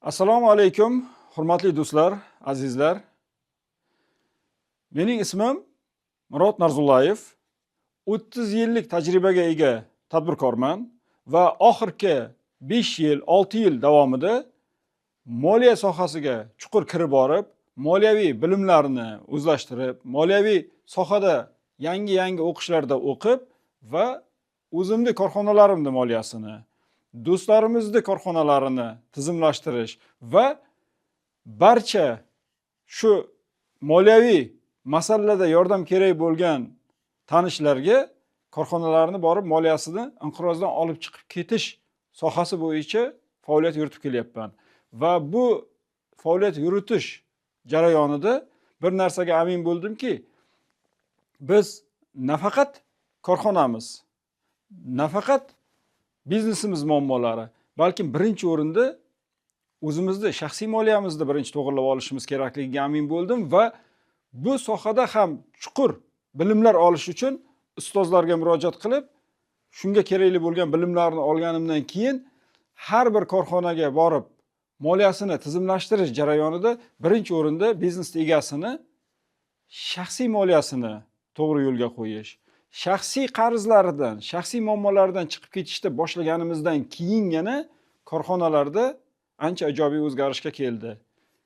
Assalomu alaykum, hurmatli do'stlar, azizlar. Mening ismim Murod Narzullayev. 30 yillik tajribaga ega tadbirkorman va oxirgi 5 yil, 6 yil davomida moliya sohasiga chuqur kirib borib, moliyaviy bilimlarni o'zlashtirib, moliyaviy sohada yangi o'qishlarda o'qib va o'zimni korxonalarimni moliyasini, do'stlarimizni korxonalarini tizimlashtirish va barcha shu moliyaviy masalalarda yordam kerak bo'lgan tanishlarga korxonalarni borib moliyasini inqirozdan olib chiqib ketish sohasi bo'yicha faoliyat yuritib kelyapman. Va bu faoliyat yuritish jarayonida bir narsaga amin bo'ldimki, biz nafaqat korxonamiz, nafaqat biznesimiz muammolari, balkim birinchi o'rinda o'zimizni shaxsiy moliyamizni birinchi to'g'irlab olishimiz kerakligiga amin bo'ldim va bu sohada ham chuqur bilimlar olish uchun ustozlarga murojaat qilib, shunga kerakli bo'lgan bilimlarni olganimdan keyin har bir korxonaga borib moliyasini tizimlashtirish jarayonida birinchi o'rinda biznes egasini shaxsiy moliyasini to'g'ri yo'lga qo'yish, shaxsiy qarzlaridan, shaxsiy muammolaridan chiqib ketishda boshlaganimizdan keyin yana korxonalarda ancha ijobiy o'zgarishga keldi.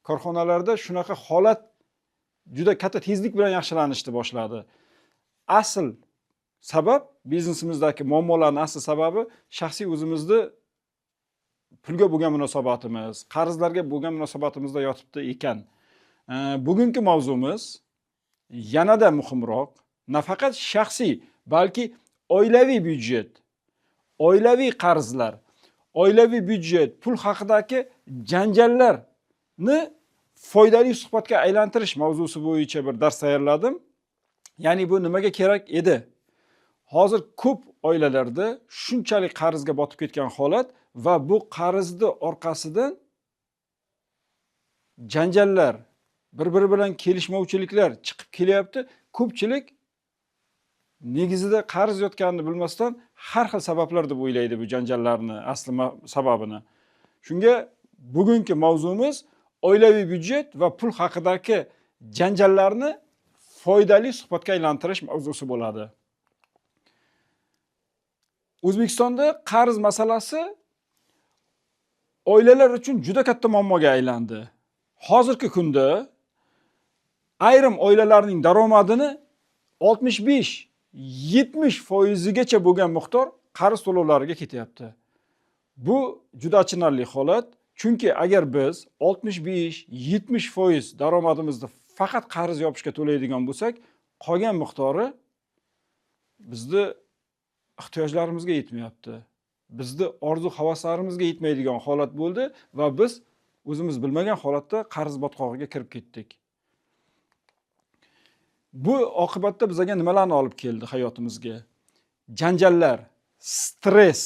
Korxonalarda shunaqa holat juda katta tezlik bilan yaxshilanishni boshladi. Asl sabab, biznesimizdagi muammolarning asl sababi shaxsiy o'zimizni pulga bo'lgan munosabatimiz, qarzlarga bo'lgan munosabatimizda yotibdi ekan. Bugungi mavzumiz yanada muhimroq, nafaqat shaxsiy, balki oilaviy byudjet, oilaviy qarzlar, oilaviy byudjet, pul haqidagi janjallarni foydali suhbatga aylantirish mavzusi bo'yicha bir dars tayyorladim. Ya'ni bu nimaga kerak edi? Hozir ko'p oilalarda shunchalik qarzga botib ketgan holat va bu qarzni orqasidan janjallar, bir-biri bilan kelishmovchiliklar chiqib kelyapti. Ko'pchilik negizida qarz yotganini bilmasdan har xil sabablar deb o'ylaydi bu janjallarni asli sababini. Shunga bugungi mavzumiz oilaviy byudjet va pul haqidagi janjallarni foydali suhbatga aylantirish mavzusi bo'ladi. O'zbekistonda qarz masalasi oilalar uchun juda katta muammoga aylandi. Hozirgi kunda ayrim oilalarning daromadini 65-70% bo'lgan miqdor qarz to'lovlariga ketyapti. Bu juda achinarli holat. Chunki agar biz 65-70% daromadimizni faqat qarz yopishga to'laydigan bo'lsak, qolgan miqdori bizni ehtiyojlarimizga yetmayapti. Bizni orzu-havaslarimizga yetmaydigan holat bo'ldi va biz o'zimiz bilmagan holatda qarz botqog'iga kirib ketdik. Bu oqibatda bizga nimalarni olib keldi hayotimizga? Janjallar, stress,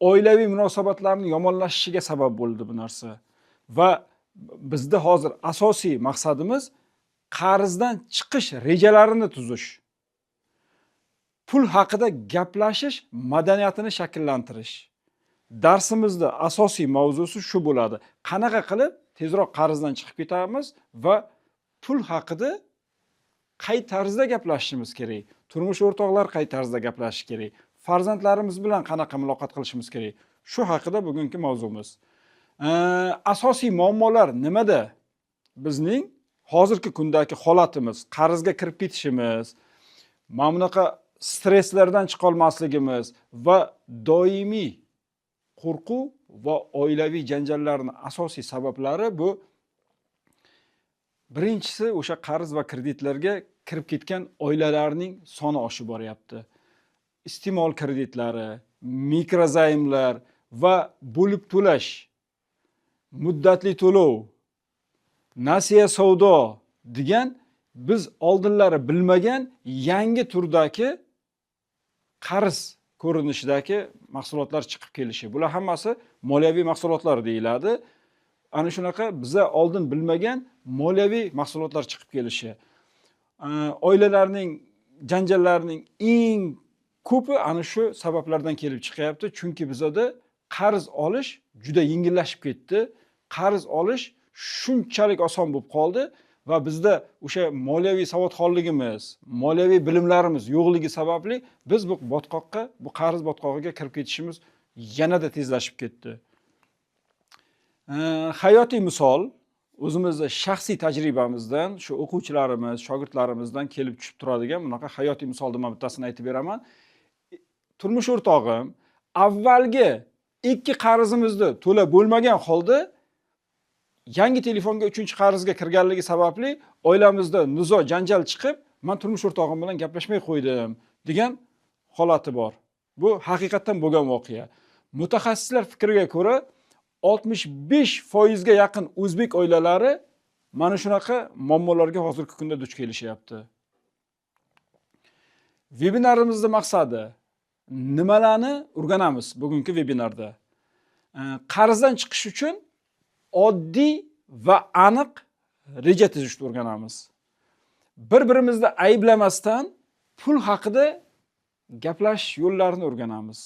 oilaviy munosabatlarning yomonlashishiga sabab bo'ldi bu narsa. Va bizda hozir asosiy maqsadimiz qarzdan chiqish rejalarini tuzish. Pul haqida gaplashish madaniyatini shakllantirish. Darsimizda asosiy mavzusi shu bo'ladi. Qanaqa qilib tezroq qarzdan chiqib ketamiz va pul haqida qay tarzda gaplashishimiz kerak? Turmush o'rtoqlar qay tarzda gaplashish kerak? Farzandlarimiz bilan qanaqa muloqot qilishimiz kerak? Shu haqida bugungi mavzumiz. Asosiy muammolar nimada? Bizning hozirgi kundagi holatimiz, qarzga kirib ketishimiz, mana bunaqa stresslardan chiqa olmasligimiz va doimiy qo'rquv va oilaviy janjallarning asosiy sabablari bu birinchisi o'sha qarz va kreditlarga kirib ketgan oilalarning soni oshib boryapti. Iste'mol kreditlari, mikrozayimlar va bo'lib to'lash, muddatli to'lov, nasiya savdo degan biz oldinlari bilmagan yangi turdagi qarz ko'rinishidagi mahsulotlar chiqib kelishi. Bular hammasi moliyaviy mahsulotlar deyiladi. Ana shunaqa biza oldin bilmagan moliyaviy mahsulotlar chiqib kelishi. Oilalarning janjallarining eng ko'pi ana shu sabablardan kelib chiqyapti. Chunki bizada qarz olish juda yengillashib ketdi. qarz olish shunchalik oson bo'lib qoldi va bizda o'sha moliyaviy savodxonligimiz, moliyaviy bilimlarimiz yo'qligi sababli biz bu botqoqqa, bu qarz botqog'iga kirib ketishimiz yanada tezlashib ketdi. Hayotiy misol o'zimizning shaxsiy tajribamizdan, shu o'quvchilarimiz, shogirdlarimizdan kelib tushib turadigan bunaqa hayotiy misoldan men bittasini aytib beraman. Turmush o'rtog'im avvalgi 2 qarzimizni to'lab bo'lmagan holda yangi telefonga 3-qarzga kirganligi sababli oilamizda nizo, janjal chiqib, men turmush o'rtog'im bilan gaplashmay qo'ydim degan holati bor. Bu haqiqatan bo'lgan voqea. Mutaxassislar fikriga ko'ra 65% ga yaqin o'zbek oilalari mana shunaqa muammolarga hozirgi kunda duch kelishyapti. Webinarimizning maqsadi nimalarni o'rganamiz bugungi webinarda? Qarzdan chiqish uchun oddiy va aniq reja tuzishni o'rganamiz. Bir-birimizni ayblamasdan pul haqida gaplashish yo'llarini o'rganamiz.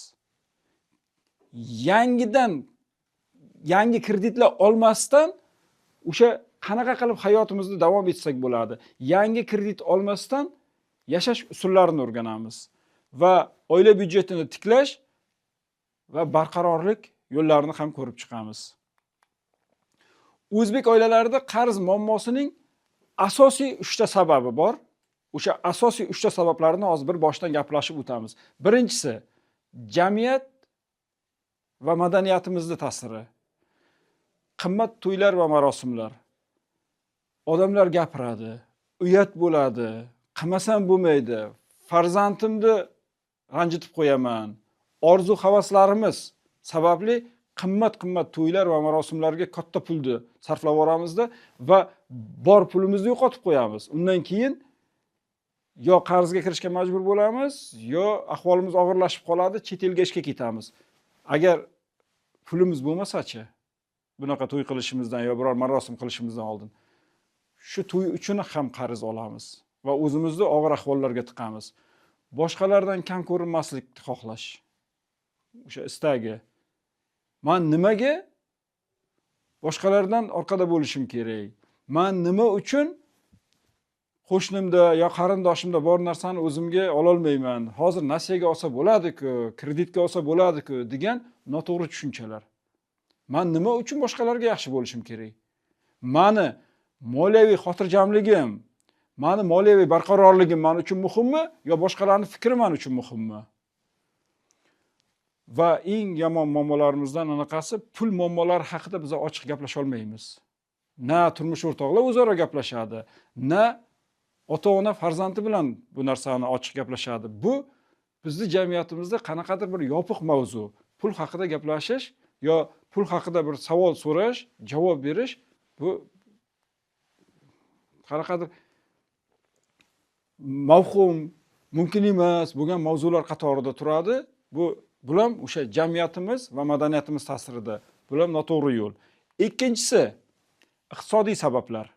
Yangi kreditlar olmasdan o'sha qanaqa qilib hayotimizni davom etsak bo'ladi. Yangi kredit olmasdan yashash usullarini o'rganamiz va oila byudjetini tiklash va barqarorlik yo'llarini ham ko'rib chiqamiz. O'zbek oilalarida qarz muammosining asosiy 3 ta sababi bor. O'sha asosiy 3 ta sabablarni hozir bir boshdan gaplashib o'tamiz. Birinchisi jamiyat va madaniyatimizning ta'siri. Qimmat to'ylar va marosimlar. Odamlar gapiradi, uyat bo'ladi, qilmasam bo'lmaydi, farzandimni ranjitib qo'yaman. Orzu havaslarimiz sababli qimmat to'ylar va marosimlarga katta pulni sarflab yuboramizda va bor pulimizni yo'qotib qo'yamiz. Undan keyin yo qarzga kirishga majbur bo'lamiz, yo ahvolimiz og'irlashib qoladi, chet elga ishga ketamiz. Agar pulimiz bo'lmasa-chi, bunaqa to'y qilishimizdan yo biror marosim qilishimizdan oldin shu to'y uchun ham qarz olamiz va o'zimizni og'ir ahvollarga tiqamiz. Boshqalardan kam ko'rinmaslikni xohlash. O'sha istagi. Men nimaga boshqalardan orqada bo'lishim kerak? Men nima uchun qo'shnimda yo qarindoshimda bor narsani o'zimga ola olmayman? Hozir nasiyaga olsa bo'ladi-ku, kreditga olsa bo'ladi-ku degan noto'g'ri tushunchalar. Men nima uchun boshqalarga yaxshi bo'lishim kerak? Meni moliyaviy xotirjamligim, meni moliyaviy barqarorligim men uchun muhimmi yo boshqalarning fikri men uchun muhimmi? Va eng yomon muammolarimizdan anaqasi pul muammolari haqida biz ochiq gaplasha olmaymiz. Na turmush o'rtoqlar o'zaro gaplashadi, na ota-ona farzandi bilan bu narsani ochiq gaplashadi. Bu bizning jamiyatimizda qanaqadir bir yopiq mavzu. Pul haqida gaplashish yo pul haqida bir savol so'rash, javob berish bu qanaqadir mavhum, mumkin emas bo'lgan mavzular qatorida turadi. Bu ham o'sha jamiyatimiz va madaniyatimiz ta'sirida. Bu ham noto'g'ri yo'l. Ikkinchisi iqtisodiy sabablar.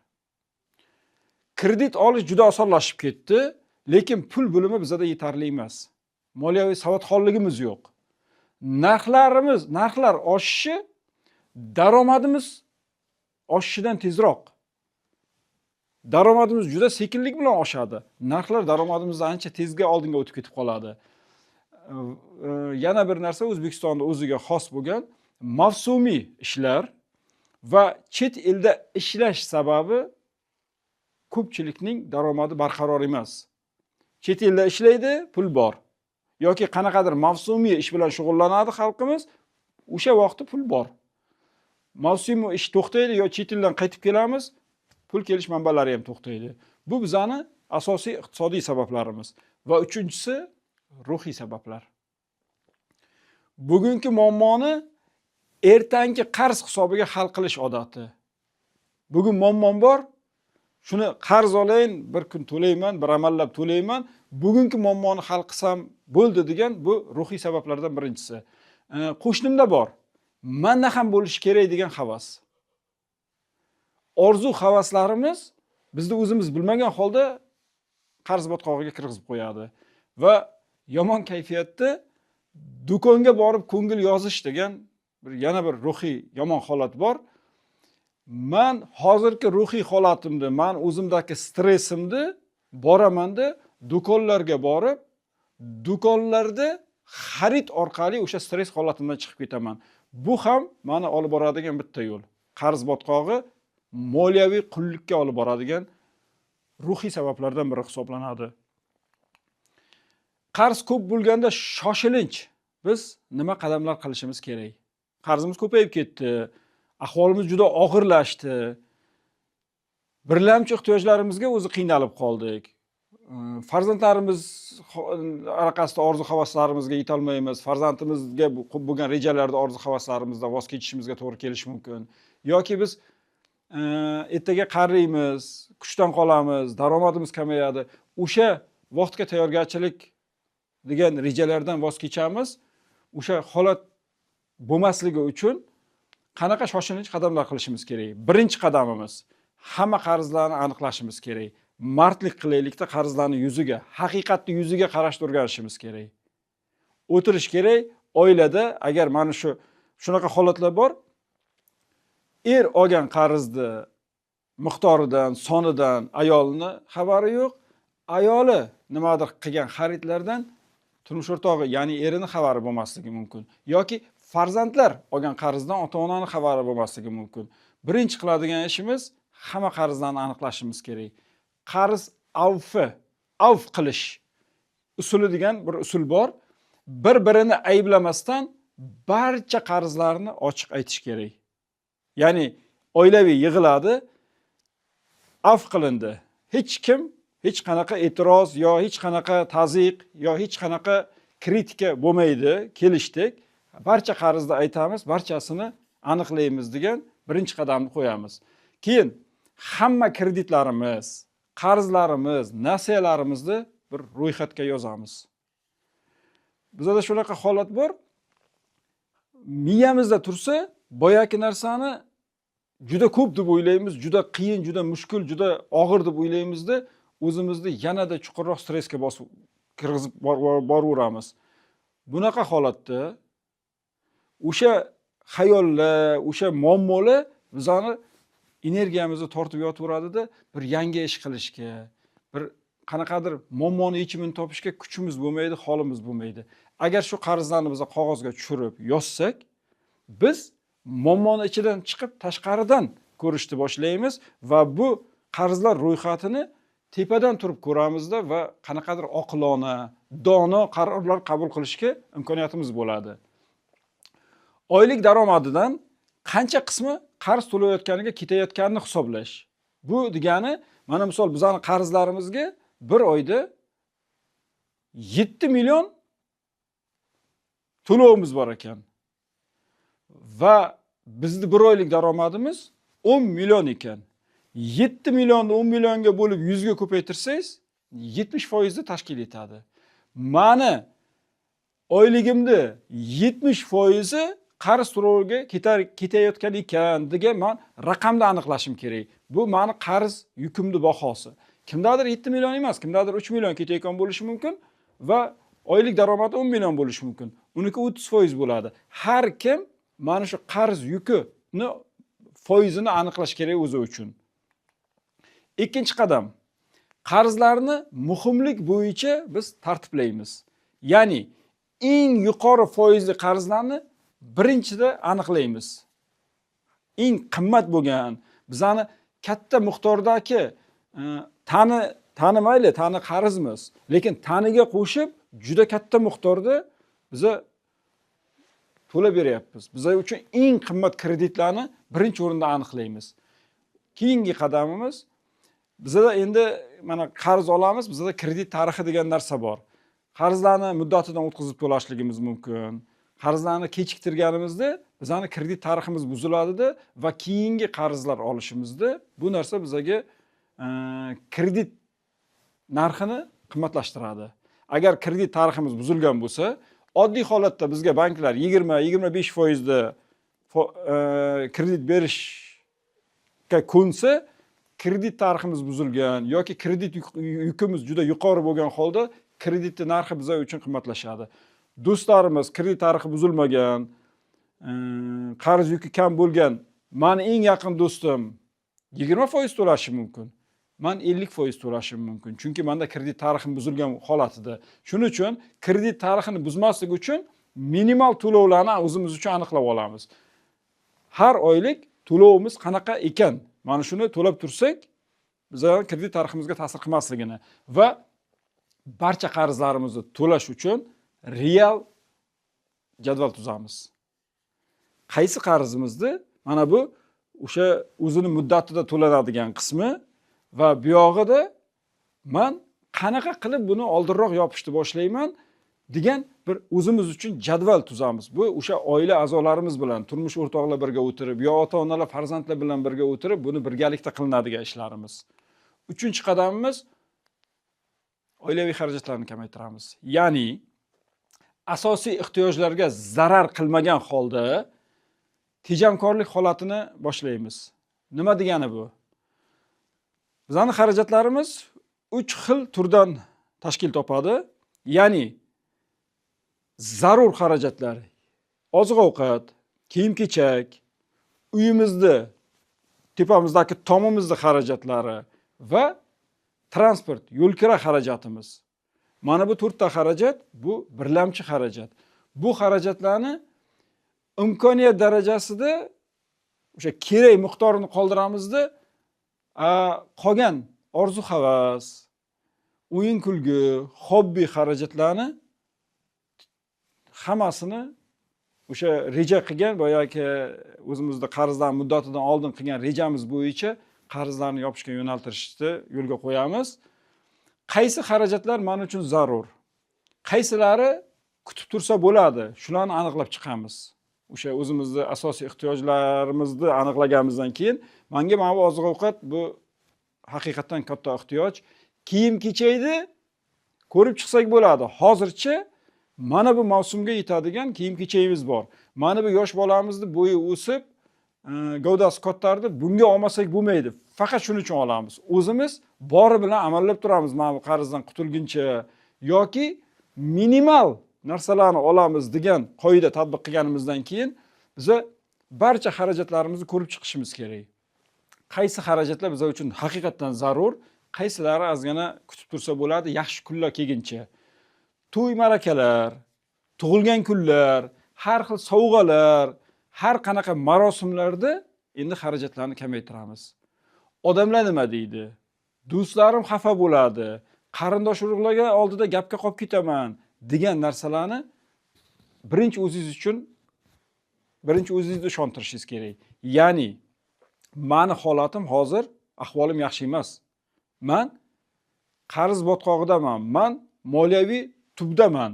Kredit olish juda osonlashib ketdi, lekin pul bo'limi bizda yetarli emas. Moliyaviy savodxonligimiz yo'q. Narxlar oshishi daromadimiz oshishidan tezroq. Daromadimiz juda sekinlik bilan oshadi. Narxlar daromadimizdan ancha tezga oldinga o'tib ketib qoladi. Yana bir narsa O'zbekistonda o'ziga xos bo'lgan mavsumiy ishlar va chet elda ishlash sababi ko'pchilikning daromadi barqaror emas. Chet elda ishlaydi, pul bor. Yoki qanaqadir mavsumiy ish bilan shug'ullanadi xalqimiz, o'sha vaqtda pul bor. Mavsumiy ish to'xtaydi yo chet eldan qaytib kelamiz, pul kelish manbalari ham to'xtaydi. Bu bizani asosiy iqtisodiy sabablarimiz. Va uchinchisi ruhiy sabablar. Bugungi muammoni ertangi qarz hisobiga hal qilish odati. Bugun muammom bor, shuni qarz olayin, bir kun to'layman, bir amallab to'layman, bugungi muammoni hal qilsam bo'ldi degan bu ruhiy sabablardan birinchisi. Qo'shnimda bor, menda ham bo'lishi kerak degan havas. Orzu havaslarimiz bizni o'zimiz bilmagan holda qarz botqog'iga kirgizib qo'yadi va yomon kayfiyatda do'konga borib ko'ngil yozish degan yana bir ruhiy yomon holat bor. man hozirgi ruhiy holatimda, man o'zimdagi stressimni boramanda do'konlarga borib, do'konlarda xarid orqali o'sha stress holatimdan chiqib ketaman. Bu ham meni olib boradigan bitta yo'l. Qarz botqog'i moliyaviy qullikka olib boradigan ruhiy sabablardan biri hisoblanadi. Qarz ko'p bo'lganda shoshilinch biz nima qadamlar qilishimiz kerak? Qarzimiz ko'payib ketdi, ahvolimiz juda og'irlashdi. Birlamchi ehtiyojlarimizga o'zi qiynalib qoldik. Farzandlarimiz orqasida orzu-havaslarimizga yeta olmaymiz. Farzandimizga bo'lgan rejalarda orzu-havaslarimizdan voz kechishimizga to'g'ri kelishi mumkin. Yoki biz ertaga qariymiz, kuchdan qolamiz, daromadimiz kamayadi. O'sha vaqtga tayyorgarchilik degan rejalardan voz kechamiz. O'sha holat bo'lmasligi uchun qanaqa shoshilinch qadamlar qilishimiz kerak? Birinchi qadamimiz hamma qarzlarni aniqlashimiz kerak. Mardlik qilaylikda qarzlarni yuziga, haqiqatni yuziga qarashni o'rganishimiz kerak. O'tirish kerak. Oilada agar mana shunaqa holatlar bor, er olgan qarzni miqdoridan, sonidan ayolni xabari yo'q, ayoli nimadir qilgan xaridlardan turmush o'rtog'i, ya'ni erini xabari bo'lmasligi mumkin. Yoki farzandlar olgan qarzdan ota-onani xabari bo'lmasligi mumkin. Birinchi qiladigan ishimiz hamma qarzlarni aniqlashimiz kerak. Qarz avf qilish usuli degan bir usul bor. Bir-birini ayblamasdan barcha qarzlarni ochiq aytish kerak. Ya'ni oilaviy yig'iladi, avf qilindi. Hech kim hech qanaqa e'tiroz yo hech qanaqa ta'ziq yo hech qanaqa kritika bo'lmaydi, kelishdik. Barcha qarzni aytamiz, barchasini aniqlaymiz degan birinchi qadamni qo'yamiz. Keyin hamma kreditlarimiz, qarzlarimiz, nasiyalarimizni bir ro'yxatga yozamiz. Bizda shunaqa holat bor. Miyamizda tursa, boyaki narsani juda ko'p deb o'ylaymiz, juda qiyin, juda mushkul, juda og'ir deb o'ylaymizda, o'zimizni yanada chuqurroq stressga bosib kirgizib boraveramiz. Bunaqa holatda o'sha xayollar, o'sha muammolar bizani energiyamizni tortib yotaveradida, bir yangi ish qilishga, bir qanaqadir muammoni yechimini topishga kuchimiz bo'lmaydi, holimiz bo'lmaydi. Agar shu qarzlarni biz qog'ozga tushirib yozsak, biz muammoni ichidan chiqib tashqaridan ko'rishni boshlaymiz va bu qarzlar ro'yxatini tepadan turib ko'ramizda va qanaqadir oqilona, dono qarorlar qabul qilishga imkoniyatimiz bo'ladi. Oylik daromadidan qancha qismi qarz to'layotganiga ketayotganini hisoblash. Bu degani, mana misol bizning qarzlarimizga bir oyda 7 million to'lovimiz bor ekan. Va bizning bir oylik daromadimiz 10 million ekan. 7 millionni 10 millionga bo'lib 100 ga ko'paytirsangiz 70% ni tashkil etadi. Mani oyligimda 70% qarz to'loviga ketayotgan ekan degan men raqamda aniqlashim kerak. Bu meni qarz yukimni bahosi. Kimdadir 7 million emas, kimdadir 3 million ketayotgan bo'lishi mumkin va oylik daromadi 10 million bo'lishi mumkin. Uniki 30% bo'ladi. Har kim mana shu qarz yukini foizini aniqlash kerak o'zi uchun. Ikkinchi qadam, qarzlarni muhimlik bo'yicha biz tartiblaymiz. Ya'ni eng yuqori foizli qarzlarni birinchida aniqlaymiz. Eng qimmat bo'lgan, bizani katta miqdordagi tanimayli, tani qarzimiz, lekin taniga qo'shib juda katta miqdorda biz to'lab beryapmiz. Bizlar uchun eng qimmat kreditlarni birinchi o'rinda aniqlaymiz. Keyingi qadamimiz, bizda endi mana qarz olamiz, bizda kredit tarixi degan narsa bor. Qarzlarni muddatidan o'tkazib to'lashligimiz mumkin. Qarzlarni kechiktirganimizda bizning kredit tariximiz buziladi va keyingi qarzlar olishimizda bu narsa bizga kredit narxini qimmatlashtiradi. Agar kredit tariximiz buzilgan bo'lsa, oddiy holatda bizga banklar 20-25% da kredit berishga ko'nsa, kredit tariximiz buzilgan yoki kredit yukimiz juda yuqori bo'lgan holda kreditning narxi bizlar uchun qimmatlashadi. Do'stlarimiz kredit tarixi buzilmagan, qarz yuki kam bo'lgan mani eng yaqin do'stim 20% to'lashi mumkin. Men 50% to'lashim mumkin. Chunki menda kredit tarixim buzilgan holatida. Shuning uchun kredit tarixini buzmaslik uchun minimal to'lovlarni o'zimiz uchun aniqlab olamiz. Har oylik to'lovimiz qanaqa ekan, mana shuni to'lab tursak, bizning kredit tariximizga ta'sir qilmasligini va barcha qarzlarimizni to'lash uchun real jadval tuzamiz. Qaysi qarzimizni mana bu o'sha o'zini muddatida to'lanadigan qismi va bu yog'ida men qanaqa qilib buni oldinroq yopishni boshlayman degan bir o'zimiz uchun jadval tuzamiz. Bu o'sha oila a'zolarimiz bilan, turmush o'rtoqlar birga o'tirib, yo ota-onalar farzandlar bilan birga o'tirib, buni birgalikda qilinadigan ishlarimiz. 3-qadamimiz oilaviy xarajatlarni kamaytiramiz. Ya'ni asosiy ehtiyojlarga zarar qilmagan holda tejamkorlik holatini boshlaymiz. Nima degani bu? Bizning xarajatlarimiz 3 xil turdan tashkil topadi. Ya'ni zarur xarajatlar, oziq-ovqat, kiyim-kechak, uyimizni, tepamizdagi tomimizni xarajatlari va transport, yo'l-kira xarajatimiz. Mana bu 4 ta xarajat, bu birlamchi xarajat. Bu xarajatlarni imkoniyat darajasida o'sha kerak miqdorini qoldiramizda, qolgan orzu-havas, o'yin-kulgi, hobbi xarajatlarni hammasini o'sha reja qilgan, boyagi o'zimizda qarzdan muddatidan oldin qilgan rejamiz bo'yicha qarzlarni yopishga yo'naltirishni yo'lga qo'yamiz. Qaysi xarajatlar men uchun zarur? Qaysilari kutib tursa bo'ladi? Shularni aniqlab chiqamiz. O'sha o'zimizning asosiy ehtiyojlarimizni aniqlaganimizdan keyin, menga mana bu oziq-ovqat bu haqiqatan katta ehtiyoj. Kiyim-kechakni ko'rib chiqsak bo'ladi. Hozircha mana bu mavsumga yetadigan kiyim-kechagimiz bor. Mana bu yosh bolamizning bo'yi o'sib, gavdasi kattardi, bunga olmasak bo'lmaydi. Faqat shuning uchun olamiz. O'zimiz bori bilan amallab turamiz mana bu qarzdan qutulguncha yoki minimal narsalarni olamiz degan qoida tatbiq qilganimizdan keyin biz barcha xarajatlarimizni ko'rib chiqishimiz kerak. Qaysi xarajatlar biz uchun haqiqatan zarur, qaysilari ozgina kutib tursa bo'ladi, yaxshi kunlar kelguncha. To'y marakalar, tug'ilgan kunlar, har xil sovg'alar, har qanaqa marosimlarda endi xarajatlarni kamaytiramiz. Odamlar nima deydi? Do'stlarim xafa bo'ladi, qarindosh urug'larga oldida gapga qolib ketaman degan narsalarni birinchi o'zingizni ishontirishingiz kerak. Ya'ni meni holatim hozir, ahvolim yaxshi emas. Men qarz botqog'idaman, men moliyaviy tubdaman.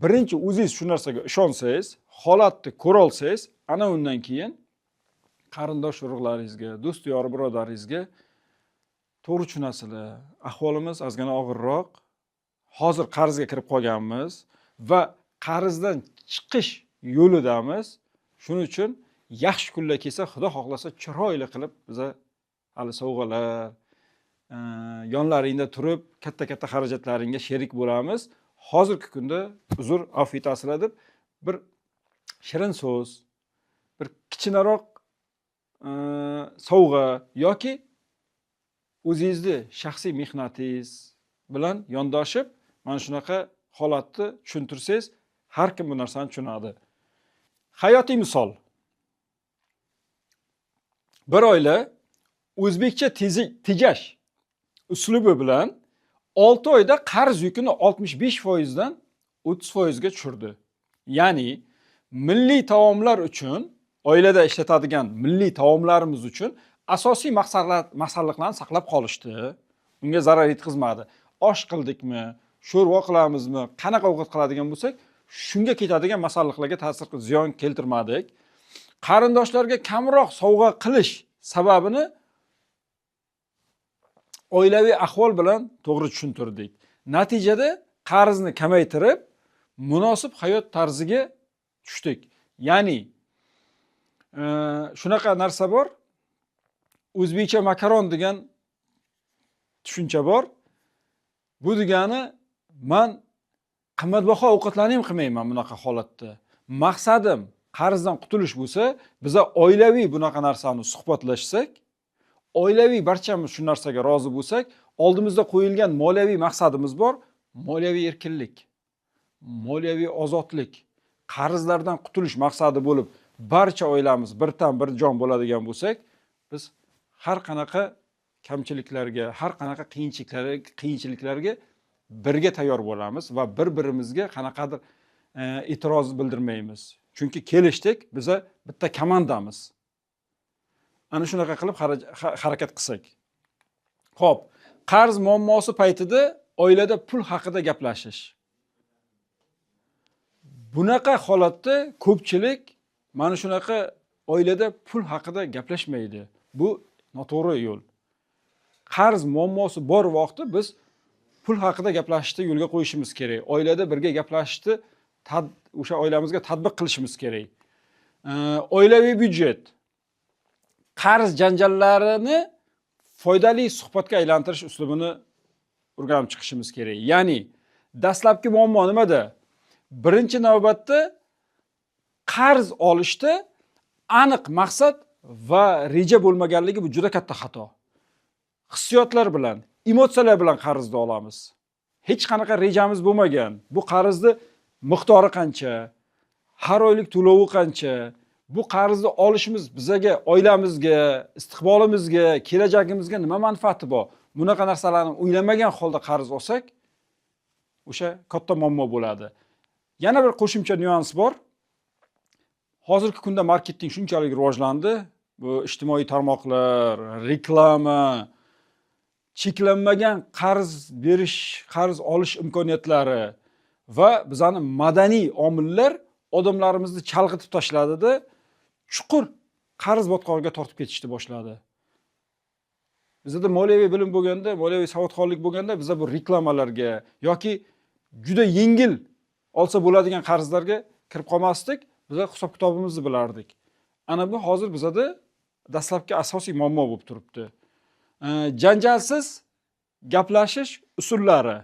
Birinchi o'zingiz shu narsaga ishonsangiz, holatni ko'ra olsangiz, ana undan keyin qarindosh urug'laringizga, do'st yor birodaringizga to'g'ri tushunasizlar. Ahvolimiz ozgina og'irroq. Hozir qarzga kirib qolganmiz va qarzdan chiqish yo'lidamiz. Shuning uchun yaxshi kunlar kelsa, Xudo xohlasa chiroyli qilib biza hali sovg'alar, yonlaringda turib katta-katta xarajatlaringga sherik bo'lamiz. Hozirgi kunda uzr, afv etasizlar deb bir shirin so'z, bir kichinaroq sovg'a yoki o'zingizni shaxsiy mehnatingiz bilan yondoshib, mana shunaqa holatni tushuntirsangiz, har kim bu narsani tushunadi. Hayotiy misol. Bir oila o'zbekcha tejash uslubi bilan 6 oyda qarz yukini 65% dan 30% ga tushirdi. Ya'ni milliy taomlar uchun, oilada ishlatadigan milliy taomlarimiz uchun asosiy masalliqlarni saqlab qolishdi. Unga zarar yetkazmadi. Osh qildikmi, sho'rva qilamizmi, qanaqa ovqat qiladigan bo'lsak, shunga ketadigan masalliqlarga ta'sir ziyon keltirmadik. Qarindoshlarga kamroq sovg'a qilish sababini oilaviy ahvol bilan to'g'ri tushuntirdik. Natijada qarzni kamaytirib, munosib hayot tarziga tushdik. Ya'ni shunaqa narsa bor. O'zbekcha makaron degan tushuncha bor. Bu degani men qimmatbaho ovqatlarni ham qilmayman bunaqa holatda. Maqsadim qarzdan qutulish bo'lsa, biza oilaviy bunaqa narsani suhbatlashsak, oilaviy barchamiz shu narsaga rozi bo'lsak, oldimizda qo'yilgan moliyaviy maqsadimiz bor, moliyaviy erkinlik, moliyaviy ozodlik, qarzlardan qutulish maqsadi bo'lib, barcha oilamiz birdan bir jon bo'ladigan bo'lsak, biz har qanaqa kamchiliklarga, har qanaqa qiyinchiliklarga birga tayyor bo'lamiz va bir-birimizga qanaqadir e'tiroz bildirmaymiz. Chunki kelishdik, biza bitta komandamiz. Ana shunaqa qilib harakat qilsak. Xo'p, qarz muammosi paytida oilada pul haqida gaplashish. Bunaqa holatda ko'pchilik mana shunaqa oilada pul haqida gaplashmaydi. Bu noto'g'ri yo'l. Qarz muammosi bor vaqtda biz pul haqida gaplashishni yo'lga qo'yishimiz kerak. Oilada birga gaplashishni o'sha oilamizga tatbiq qilishimiz kerak. Oilaviy byudjet, qarz janjallarini foydali suhbatga aylantirish uslubini o'rganib chiqishimiz kerak. Ya'ni dastlabki muammo nimada? Birinchi navbatda qarz olishda aniq maqsad va reja bo'lmaganligi bu juda katta xato. Hissiyotlar bilan, emotsiyalar bilan qarzni olamiz. Hech qanaqa rejamiz bo'lmagan. Bu qarzni miqdori qancha, har oylik to'lovi qancha, bu qarzni olishimiz bizaga, oilamizga, istiqbolimizga, kelajagimizga nima manfaati bor? Bunaqa narsalarni o'ylamagan holda qarz olsak, o'sha katta muammo bo'ladi. Yana bir qo'shimcha nyuans bor. Hozirgi kunda marketing shunchalik rivojlandi. Bu ijtimoiy tarmoqlar, reklama, cheklanmagan qarz berish, qarz olish imkoniyatlari va bizani madaniy omillar odamlarimizni chalg'itib tashladida chuqur qarz botqog'iga tortib ketishni boshladi. Bizda moliyaviy bilim bo'lganda, moliyaviy savodxonlik bo'lganda biza bu reklamalarga yoki juda yengil olsa bo'ladigan qarzlarga kirib qolmasdik, biza hisob kitobimizni bilardik. Ana bu hozir bizada dastlabki asosiy muammo bo'lib turibdi. Janjalsiz gaplashish usullari.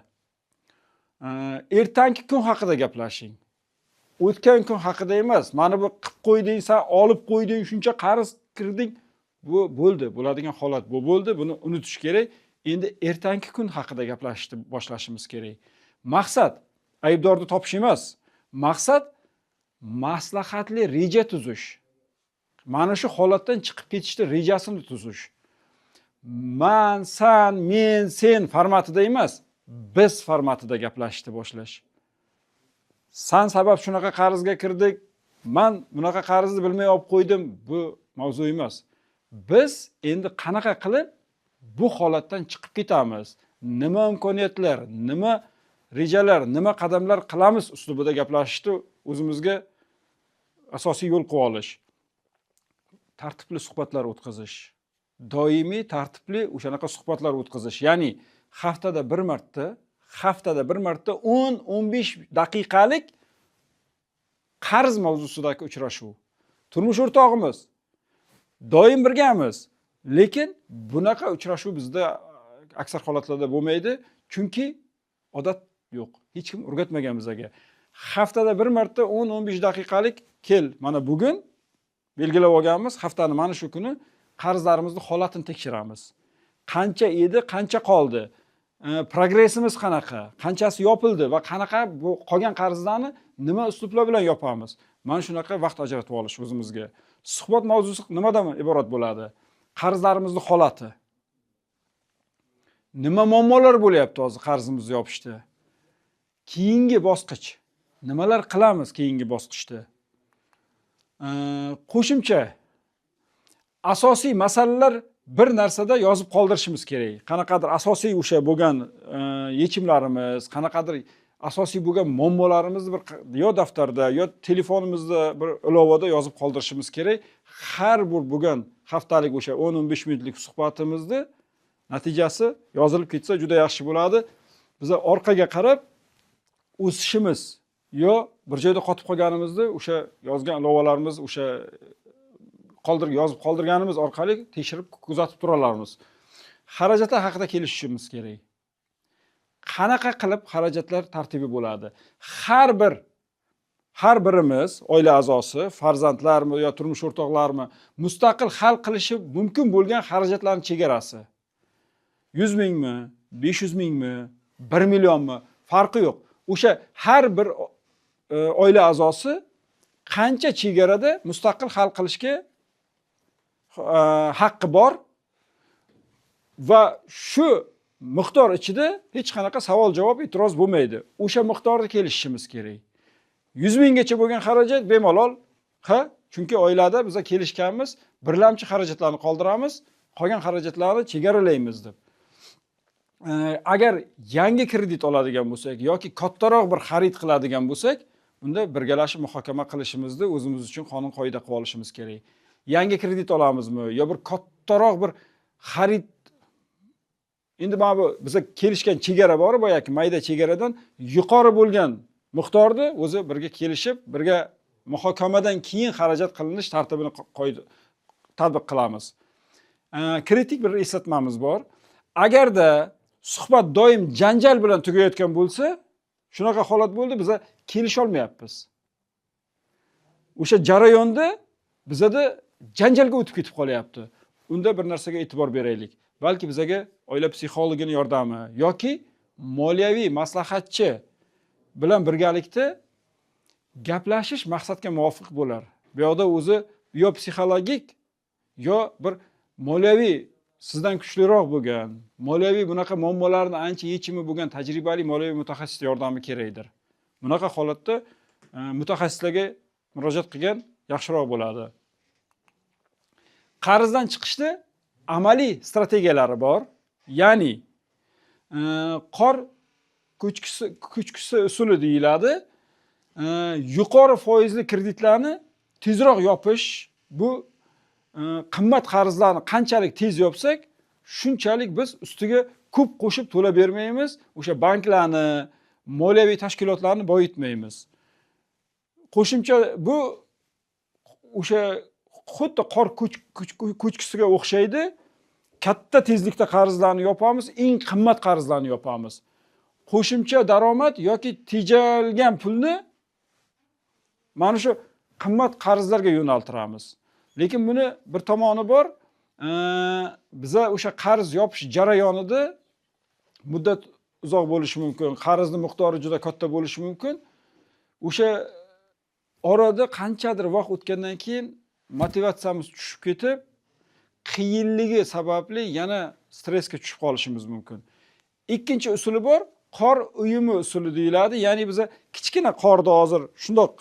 Ertangi kun haqida gaplashing. O'tgan kun haqida emas. Mana bu qilib qo'yding, sen olib qo'yding, shuncha qarz kirding. Bu bo'ldi, bo'ladigan holat bu bo'ldi. Buni unutish kerak. Endi ertangi kun haqida gaplashishni boshlashimiz kerak. Maqsad aybdorni topish emas. Maqsad maslahatli reja tuzish. Mana shu holatdan chiqib ketishni rejasini tuzish. Man, san, men, sen formatida emas, biz formatida gaplashishni boshlash. San sabab shunaqa qarzga kirdik, man bunaqa qarzni bilmay olib qo'ydim, bu mavzu emas. Biz endi qanaqa qilib bu holatdan chiqib ketamiz? Nima imkoniyatlar, nima rejalar, nima qadamlar qilamiz uslubida gaplashishni o'zimizga asosiy yo'l qo'yib olish. Tartibli suhbatlar o'tkazish. Doimiy tartibli o'shanaqa suhbatlar o'tkazish. Ya'ni haftada bir marta 10-15 daqiqalik qarz mavzusidagi uchrashuv. Turmush o'rtog'imiz, doim birgamiz, lekin bunaqa uchrashuv bizda aksar holatlarda bo'lmaydi, chunki odat yo'q. Hech kim o'rgatmagan bizaga. Haftada bir marta 10-15 daqiqalik kel, mana bugun belgilab olganmiz, haftani mana shu kuni qarzlarimizni holatini tekshiramiz. Qancha edi, qancha qoldi? Progressimiz qanaqa? Qanchasi yopildi va qanaqa bu qolgan qarzlarni nima uslublar bilan yopamiz? Mana shunaqa vaqt ajratib olish o'zimizga. Suhbat mavzusi nimadan iborat bo'ladi? Qarzlarimizning holati. Nima muammolar bo'lyapti hozir qarzimizni yopishda? Keyingi bosqich. Nimalar qilamiz keyingi bosqichda? Qo'shimcha asosiy masalalar bir narsada yozib qoldirishimiz kerak. Qanaqadir asosiy o'sha bo'lgan yechimlarimiz, qanaqadir asosiy bo'lgan muammolarimizni bir yo daftarda, yo telefonimizda bir ilovada yozib qoldirishimiz kerak. Har bir bo'lgan haftalik o'sha 10-15 minutlik suhbatimizni natijasi yozilib ketsa juda yaxshi bo'ladi. Biz orqaga qarab o'sishimiz yo bir joyda qotib qolganimizni o'sha yozgan ilovalarimiz, o'sha yozib qoldirganimiz orqali tekshirib kuzatib turarlarmiz. Xarajatlar haqida kelishishimiz kerak. Qanaqa qilib xarajatlar tartibi bo'ladi? Har bir har birimiz oila a'zosi, farzandlarmi yo turmush o'rtoqlarmi mustaqil hal qilishi mumkin bo'lgan xarajatlarning chegarasi. 100 mingmi, 500 mingmi, 1 millionmi farqi yo'q. O'sha har bir oila a'zosi qancha chegarada mustaqil hal qilishga haqqi bor va shu miqdor ichida hech qanaqa savol javob e'tiroz bo'lmaydi. O'sha miqdorda kelishishimiz kerak. 100 minggacha bo'lgan xarajat bemalol, chunki oilada biz kelishganmiz, birlamchi xarajatlarni qoldiramiz, qolgan xarajatlarni chegaralaymiz deb. Agar yangi kredit oladigan bo'lsak yoki kattaroq bir xarid qiladigan bo'lsak, unda birgalashib muhokama qilishimizni o'zimiz uchun qonun qoida qilib olishimiz kerak. Yangi kredit olamizmi yo bir kattaroq bir xarid. Endi mana bu biza kelishgan chegara bor, boyaki mayda chegaradan yuqori bo'lgan miqdorni o'zi birga kelishib, birga muhokamadan keyin xarajat qilinish tartibini tatbiq qilamiz. Kritik bir eslatmamiz bor. Agarda suhbat doim janjal bilan tugayotgan bo'lsa, shunaqa holat bo'ldi, biza kelisha olmayapmiz. O'sha jarayonda bizada janjalga o'tib ketib qolyapti. Unda bir narsaga e'tibor beraylik. Balki bizaga oila psixologining yordami yoki moliyaviy maslahatchi bilan birgalikda gaplashish maqsadga muvofiq bo'lar. Bu yoqda o'zi yo psixologik yo bir moliyaviy sizdan kuchliroq bo'lgan, moliyaviy bunaqa muammolarni ancha yechimi bo'lgan tajribali moliyaviy mutaxassis yordami kerakdir. Bunaqa holatda mutaxassislarga murojaat qilgan yaxshiroq bo'ladi. Qarzdan chiqishda amaliy strategiyalari bor. Ya'ni qor ko'chkisi usuli deyiladi. Yuqori foizli kreditlarni tezroq yopish, bu qimmat qarzlarni qanchalik tez yopsak, shunchalik biz ustiga ko'p qo'shib to'lab bermaymiz, o'sha banklarni, moliyaviy tashkilotlarni boyitmaymiz. Qo'shimcha bu o'sha xuddi qor ko'chkisiga o'xshaydi. Katta tezlikda qarzlarni yopamiz, eng qimmat qarzlarni yopamiz. Qo'shimcha daromad yoki tejalgan pulni mana shu qimmat qarzlarga yo'naltiramiz. Lekin buni bir tomoni bor. Biza o'sha qarz yopish jarayonida muddat uzoq bo'lishi mumkin, qarzni miqdori juda katta bo'lishi mumkin. O'sha orada qanchadir vaqt o'tgandan keyin motivatsiyamiz tushib ketib, qiyinligi sababli yana stressga tushib qolishimiz mumkin. Ikkinchi usuli bor, qor uyumi usuli deyiladi. Ya'ni biz kichkina qorni hozir shundoq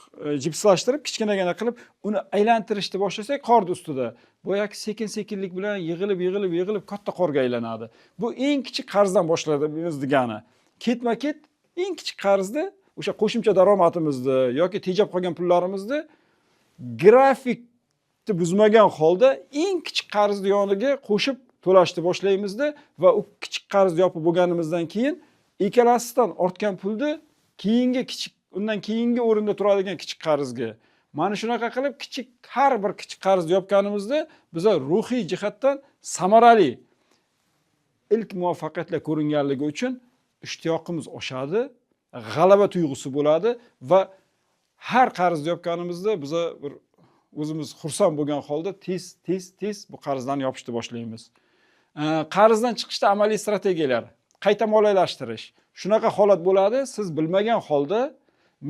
jipslashtirib, kichkinagina qilib uni aylantirishni boshlasak, qorni ustida boyaki sekin-sekinlik bilan yig'ilib katta qorga aylanadi. Bu eng kichik qarzdan boshlaymiz degani. Ketma-ket eng kichik qarzni, o'sha qo'shimcha daromadimizni yoki tejab qolgan pullarimizni grafikni buzmagan holda eng kichik qarzni yoniga qo'shib to'lashni boshlaymizda va u kichik qarzni yopib bo'lganimizdan keyin ikkalasidan ortgan pulni undan keyingi o'rinda turadigan kichik qarzga. Mana shunaqa qilib har bir kichik qarzni yopganimizda biz ruhiy jihatdan samarali ilk muvaffaqiyatlar ko'ringanligi uchun ishtiyoqimiz oshadi, g'alaba tuyg'usi bo'ladi va har qarzni yopganimizda biz bir o'zimiz xursand bo'lgan holda tez bu qarzlarni yopishni boshlaymiz. Qarzdan chiqishda amaliy strategiyalar, qayta moliyalashtirish. Shunaqa holat bo'ladi, siz bilmagan holda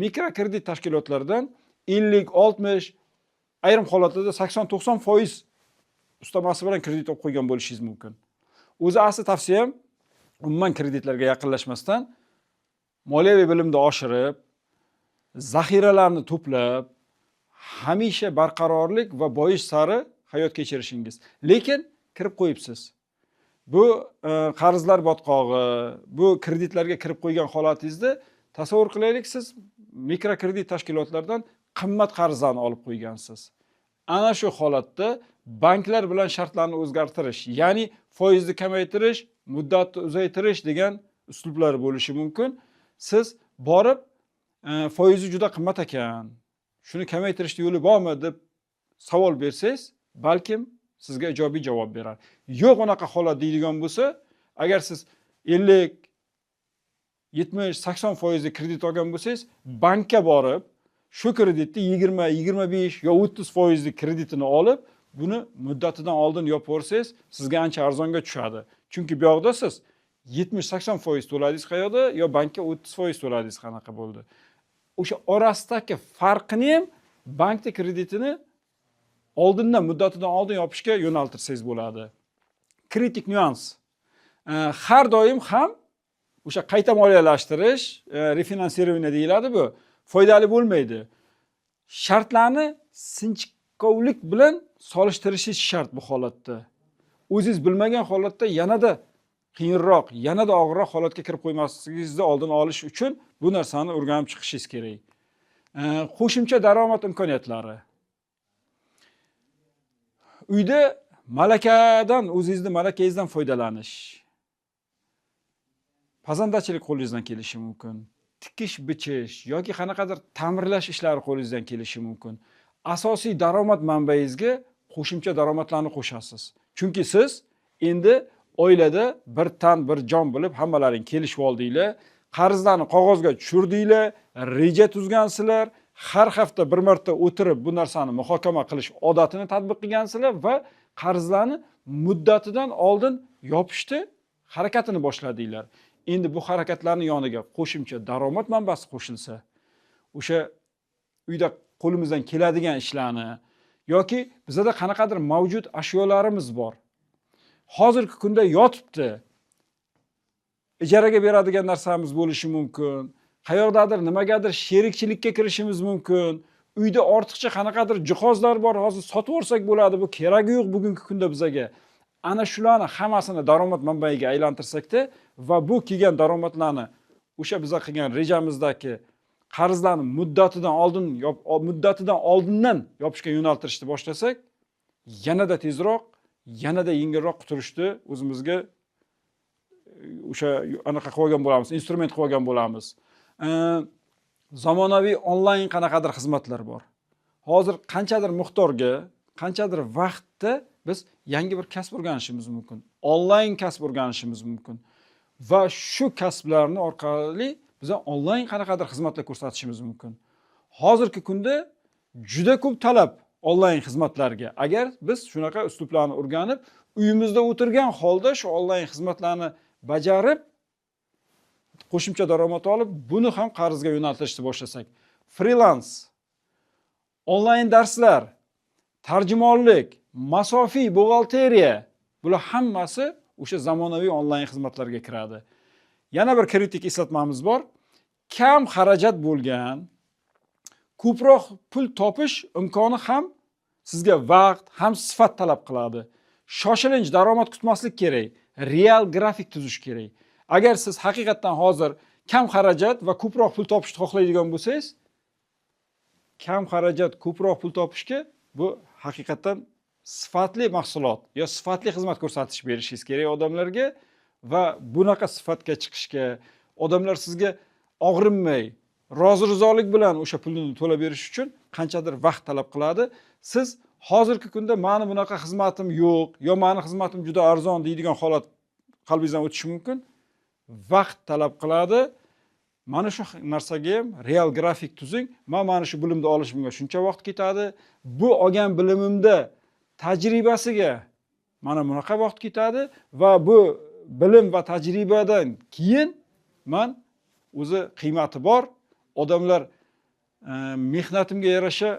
mikrokredit tashkilotlaridan 50-60, ayrim holatlarda 80-90% ustamasi bilan kredit olib qo'ygan bo'lishingiz mumkin. O'zi asli tavsiyam umuman kreditlarga yaqinlashmasdan moliyaviy bilimni oshirib, zaxiralarni to'plab, hamisha barqarorlik va boyish sari hayot kechirishingiz. Lekin kirib qo'yibsiz. Bu qarzlar botqog'i, bu kreditlarga kirib qo'ygan holatingizda tasavvur qilaylik, siz mikrokredit tashkilotlaridan qimmat qarzlarni olib qo'ygansiz. Ana shu holatda banklar bilan shartlarni o'zgartirish, ya'ni foizni kamaytirish, muddatni uzaytirish degan uslublar bo'lishi mumkin. Siz borib foizi juda qimmat ekan, shuni kamaytirishning yo'li bormi deb savol bersangiz, balkim sizga ijobiy javob berar. Yo'q, unaqa holat deydigan bo'lsa, agar siz 50, 70, 80% kredit olgan bo'lsangiz, bankka borib, shu kreditni 20, 25 yo 30% kreditini olib, buni muddatidan oldin yopaversangiz, sizga ancha arzonga tushadi. Chunki bu yoqda siz 70-80% to'ladingiz qayoqda, yo bankka 30% to'ladingiz qanaqa bo'ldi. O'sha orasidagi farqini ham bankda kreditini oldindan, muddatidan oldin yopishga yo'naltirsangiz bo'ladi. Kritik nyuans. Har doim ham o'sha qayta moliyalashtirish, refinansирование deyiladi bu, foydali bo'lmaydi. Shartlarni sinchkovlik bilan solishtirishingiz shart bu holatda. O'zingiz bilmagan holatda yanada qiyinroq, yanada og'irroq holatga kirib qo'ymasligingizni oldini olish uchun bu narsani o'rganib chiqishingiz kerak. Qo'shimcha daromad imkoniyatlari. Uyda malakadan, o'zingizning malakangizdan foydalanish. Pazandachilik qo'lingizdan kelishi mumkin. Tikish, bichish yoki qanaqadir ta'mirlash ishlari qo'lingizdan kelishi mumkin. Asosiy daromad manbaingizga qo'shimcha daromadlarni qo'shasiz. Chunki siz endi oilada bir tan, bir jon bo'lib hammalaring kelishib oldinglar, qarzlarni qog'ozga tushirdinglar, reja tuzgansizlar, har hafta bir marta o'tirib bu narsani muhokama qilish odatini tatbiq qilgansizlar va qarzlarni muddatidan oldin yopishni harakatini boshladinglar. Endi bu harakatlarning yoniga qo'shimcha daromad manbasi qo'shilsa, o'sha uyda qo'limizdan keladigan ishlarni yoki bizda qanaqadir mavjud ashyolarimiz bor. Hozirgi kunda yotibdi. Ijaraga beradigan narsamiz bo'lishi mumkin. Qayoqdadir nimagadir sherikchilikka kirishimiz mumkin. Uyda ortiqcha qanaqadir jihozlar bor, hozir sotib olsak bo'ladi, bu keragi yo'q bugungi kunda bizga. Ana shularni hammasini daromad manbaiga aylantirsak-da va bu kelgan daromadlarni o'sha biz qilgan rejamizdagi qarzlarni muddatidan oldindan yopishga yo'naltirishni boshlasak, yanada tezroq, yanada yengilroq quturishni o'zimizga o'sha anaqa qilib olgan bo'lamiz, instrument qilib olgan bo'lamiz. Zamonaviy onlayn qanaqadir xizmatlar bor. Hozir qanchadir miqdorga, qanchadir vaqtda biz yangi bir kasb o'rganishimiz mumkin. Onlayn kasb o'rganishimiz mumkin. Va shu kasblarni orqali biz onlayn qanaqadir xizmatlar ko'rsatishimiz mumkin. Hozirgi kunda juda ko'p talab onlayn xizmatlarga. Agar biz shunaqa uslublarni o'rganib, uyimizda o'tirgan holda shu onlayn xizmatlarni bajarib, qo'shimcha daromad olib, buni ham qarzga yo'naltirishni boshlasak, freelans, onlayn darslar, tarjimonlik, masofiy buxgalteriya, bular hammasi o'sha zamonaviy onlayn xizmatlarga kiradi. Yana bir kritik eslatmamiz bor. Kam xarajat bo'lgan, ko'proq pul topish imkoni ham sizga vaqt, ham sifat talab qiladi. Shoshilinch daromad kutmaslik kerak. Real grafik tuzish kerak. Agar siz haqiqatan hozir kam xarajat va ko'proq pul topishni xohlaydigan bo'lsangiz, kam xarajat, ko'proq pul topishga bu haqiqatan sifatli mahsulot yo sifatli xizmat ko'rsatish berishingiz kerak odamlarga va bunaqa sifatga chiqishga odamlar sizga og'rinmay, rozi-rizolik bilan o'sha pulni to'lab berish uchun qanchadir vaqt talab qiladi. Siz hozirgi kunda meni bunaqa xizmatim yo'q, yo meni xizmatim juda arzon deydigan holat qalbingizdan o'tishi mumkin. Vaqt talab qiladi. Mana shu narsaga ham real grafik tuzing. Mana shu bilimni olishimga shuncha vaqt ketadi. Bu olgan bilimimda tajribasiga mana bunaqa vaqt ketadi va bu bilim va tajribadan keyin men o'zi qiymati bor odamlar mehnatimga yarasha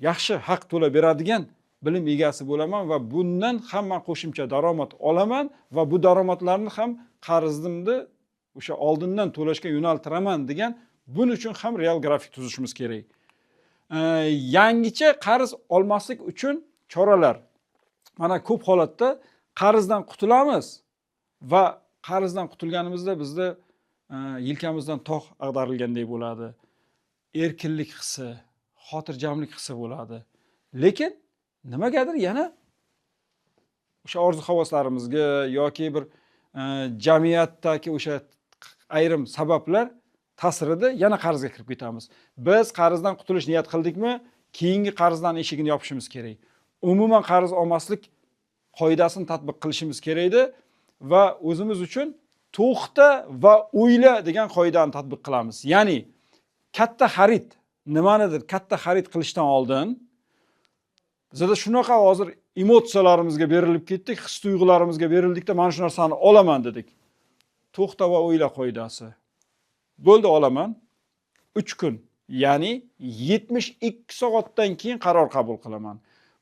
yaxshi haq to'lab beradigan bilim egasi bo'laman va bundan ham men qo'shimcha daromad olaman va bu daromadlarni ham qarzimni o'sha oldindan to'lashga yo'naltiraman degan, buning uchun ham real grafik tuzishimiz kerak. Yangicha qarz olmaslik uchun choralar. Mana ko'p holatda qarzdan qutulamiz va qarzdan qutulganimizda bizda yelkamizdan tog' ag'darilgandek bo'ladi. Erkinlik hissi, xotirjamlik hissi bo'ladi. Lekin nimagadir yana o'sha orzu-havaslarimizga yoki bir jamiyatdagi o'sha ayrim sabablar ta'sirida yana qarzga kirib ketamiz. Biz qarzdan qutulish niyat qildikmi, keyingi qarzdan eshigini yopishimiz kerak. Umuman qarz olmaslik qoidasini tatbiq qilishimiz kerakdi va o'zimiz uchun to'xta va o'yla degan qoidani tatbiq qilamiz. Ya'ni katta xarid nimanidir katta xarid qilishdan oldin bizda shunaqa hozir emotsiyalarimizga berilib ketdik, his-tuyg'ularimizga berildikda mana shu narsani olaman dedik. To'xta va o'yla qoidasi. Bo'ldi olaman. 3 kun, ya'ni 72 soatdan keyin qaror qabul qilaman.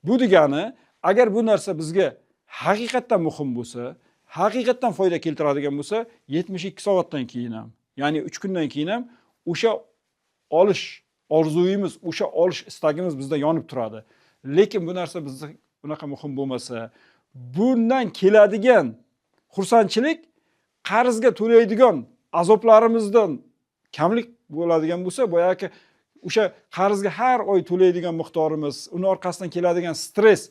Bu degani, agar bu narsa bizga haqiqatdan muhim bo'lsa, haqiqatdan foyda keltiradigan bo'lsa, 72 soatdan keyin ham, ya'ni 3 kundan keyin ham o'sha olish orzuyimiz, o'sha olish istagimiz bizda yonib turadi. Lekin bu narsa bizda bunaqa muhim bo'lmasa, bundan keladigan xursandchilik qarzga to'laydigan azoblarimizdan kamlik bo'ladigan bo'lsa, boyagi o'sha qarzga har oy to'laydigan miqdorimiz, uni orqasidan keladigan stress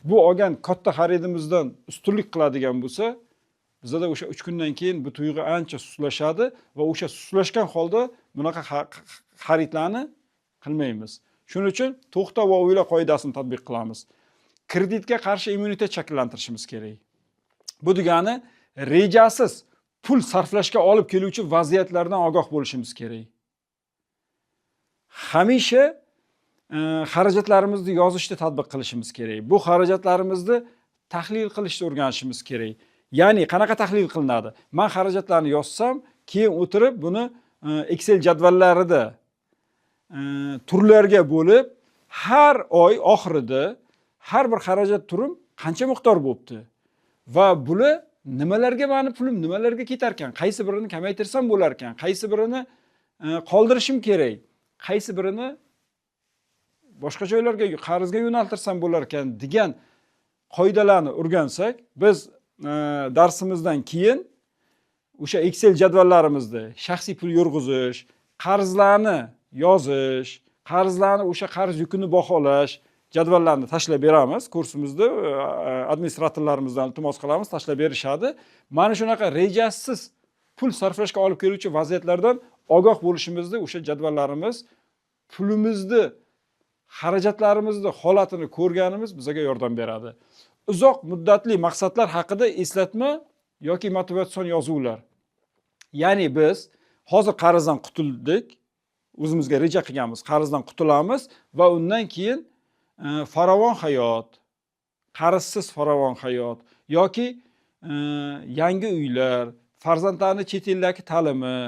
bu olgan katta xaridimizdan ustunlik qiladigan bo'lsa, bizda o'sha 3 kundan keyin bu tuyg'u ancha sustlashadi va o'sha sustlashgan holda bunaqa xaridlarni qilmaymiz. Shuning uchun to'xta va o'yla qoidasini tatbiq qilamiz. Kreditga qarshi immunitet shakllantirishimiz kerak. Bu degani rejasiz pul sarflashga olib keluvchi vaziyatlardan ogoh bo'lishimiz kerak. Hamisha xarajatlarimizni yozishda tatbiq qilishimiz kerak. Bu xarajatlarimizni tahlil qilishni o'rganishimiz kerak. Ya'ni qanaqa tahlil qilinadi? Men xarajatlarni yozsam, keyin o'tirib buni Excel jadvallarida turlarga bo'lib, har oy oxirida har bir xarajat turim qancha miqdor bo'libdi va buni nimalarga meni pulim nimalarga ketar ekan, qaysi birini kamaytirsam bo'lar ekan, qaysi birini qoldirishim kerak, qaysi birini boshqa joylarga qarzga yo'naltirsam bo'lar ekan degan qoidalarni o'rgansak, biz darsimizdan keyin o'sha Excel jadvallarimizda shaxsiy pul yurg'izish, qarzlarni yozish, qarzlarni o'sha qarz yukini baholash jadvallarni tashlab beramiz. Kursimizda administratorlarimizdan iltimos qilamiz, tashlab berishadi. Mana shunaqa rejasiz pul sarflashga olib keluvchi vaziyatlardan ogoh bo'lishimizda o'sha jadvallarimiz pulimizni, xarajatlarimizni holatini ko'rganimiz bizga yordam beradi. Uzoq muddatli maqsadlar haqida eslatma yoki motivatsion yozuvlar. Ya'ni biz hozir qarzdan qutuldik, o'zimizga reja qilganmiz, qarzdan qutulamiz va undan keyin farovon hayot, qarzsiz farovon hayot yoki yangi uylar, farzandlarning chet eldagi ta'limi,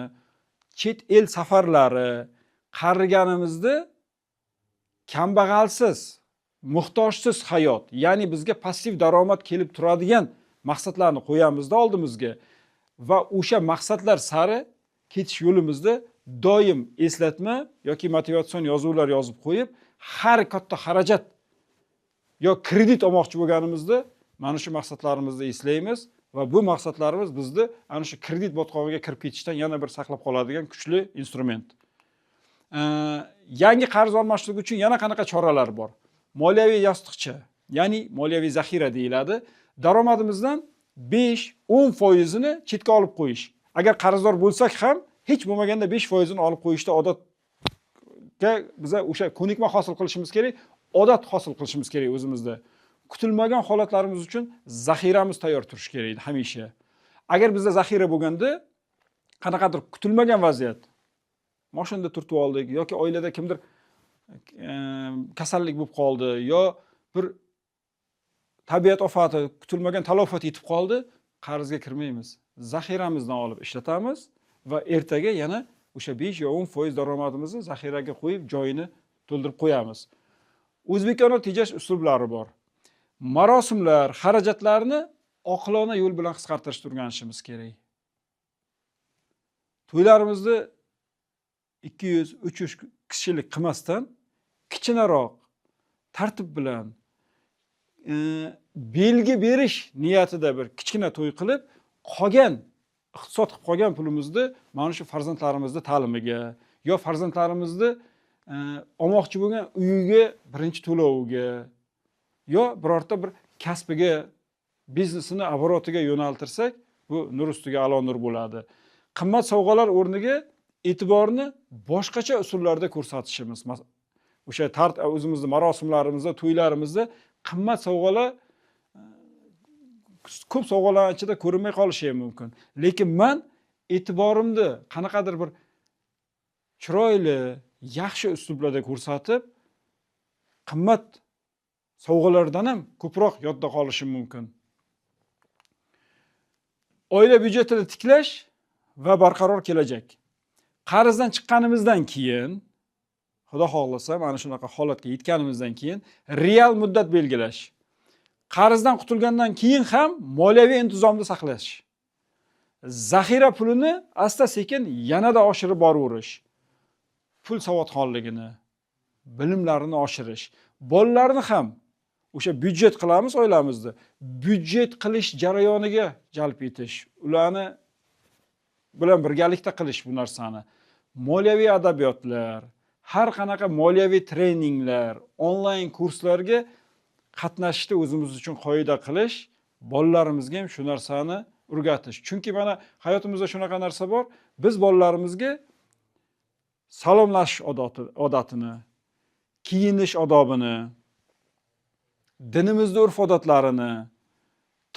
chet el safarlari, qariganimizda kambag'alsiz, muhtojsiz hayot, ya'ni bizga passiv daromad kelib turadigan maqsadlarni qo'yamizda oldimizga va o'sha maqsadlar sari ketish yo'limizda doim eslatma yoki motivatsion yozuvlar yozib qo'yib, har katta xarajat yo kredit olmoqchi bo'lganimizda mana shu maqsadlarimizni eslaymiz va bu maqsadlarimiz bizni ana shu kredit botqog'iga kirib ketishdan yana bir saqlab qoladigan kuchli instrument. Yangi qarz olmaslik uchun yana qanaqa choralar bor? Moliyaviy yostiqcha, ya'ni moliyaviy zaxira deyiladi. Daromadimizdan 5-10% chetga olib qo'yish. Agar qarzdor bo'lsak ham hech bo'lmaganda 5% olib qo'yishda odatga biz o'sha ko'nikma hosil qilishimiz kerak, odat hosil qilishimiz kerak o'zimizda. Kutilmagan holatlarimiz uchun zaxiramiz tayyor turishi kerak hamisha. Agar bizda zaxira bo'lganda, qanaqadir kutilmagan vaziyat, mashinada turtib oldik yoki oilada kimdir kasallik bo'lib qoldi yo bir tabiat ofati, kutilmagan talofat yetib qoldi, qarzga kirmaymiz. Zaxiramizdan olib ishlatamiz va ertaga yana o'sha 5 yo 10% daromadimizni zaxiraga qo'yib, joyini to'ldirib qo'yamiz. O'zbekona tejash uslublari bor. Marosimlar, xarajatlarni oqilona yo'l bilan qisqartirishni o'rganishimiz kerak. To'ylarimizni 200-300 kishilik qilmasdan kichinaroq tartib bilan belgi berish niyatida bir kichkina to'y qilib, qolgan iqtisod qilib qolgan pulimizni mana shu farzandlarimizni ta'limiga yo farzandlarimizni olmoqchi bo'lgan uyiga birinchi to'loviga yo birorta bir kasbiga, biznesini oborotiga yo'naltirsak, bu nur ustiga a'lo nur bo'ladi. Qimmat sovg'alar o'rniga e'tiborni boshqacha usullarda ko'rsatishimiz. O'sha o'zimizni marosimlarimizda, to'ylarimizda qimmat sovg'alar ko'p sovg'alar ichida ko'rinmay qolishi ham mumkin. Lekin men e'tiborimni qanaqadir bir chiroyli yaxshi uslublarda ko'rsatib, qimmat sovg'alardan ham ko'proq yodda qolishi mumkin. Oila byudjetini tiklash va barqaror kelajak. Qarzdan chiqqanimizdan keyin, Xudo xohlasa, mana shunaqa holatga yetganimizdan keyin real muddat belgilash. Qarzdan qutulgandan keyin ham moliyaviy intizomni saqlash. Zaxira pulini asta-sekin yanada oshirib boraverish. Pul savodxonligini, bilimlarini oshirish. Bolalarni ham o'sha byudjet qilamiz oilamizda. Byudjet qilish jarayoniga jalb etish, ularni bilan birgalikda qilish bu narsani. Moliyaviy adabiyotlar, har qanaqa moliyaviy treninglar, onlayn kurslarga qatnashishni o'zimiz uchun qoida qilish, bolalarimizga ham shu narsani o'rgatish. Chunki mana hayotimizda shunaqa narsa bor. Biz bolalarimizga salomlashish odatini, kiyinish odobini, dinimizda urf-odatlarini,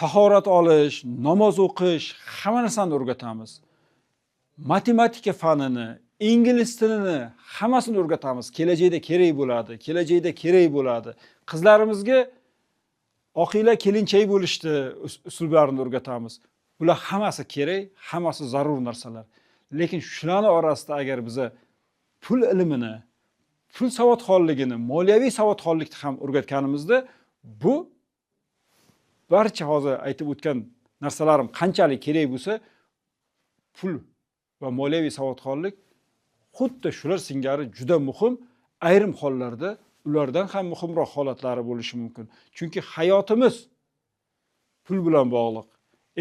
tahorat olish, namoz o'qish, hamma narsani o'rgatamiz. Matematika fanini, ingliz tilini hammasini o'rgatamiz. Kelajakda kerak bo'ladi. Qizlarimizga oqila kelinchak bo'lishni usullarini o'rgatamiz. Bular hammasi kerak, hammasi zarur narsalar. Lekin shularning orasida agar biza pul ilmini, pul savodxonligini, moliyaviy savodxonlikni ham o'rgatganimizda, bu barcha hozir aytib o'tgan narsalarim qanchalik kerak bo'lsa, pul va moliyaviy savodxonlik xuddi shular singari juda muhim, ayrim hollarda ulardan ham muhimroq holatlari bo'lishi mumkin. Chunki hayotimiz pul bilan bog'liq.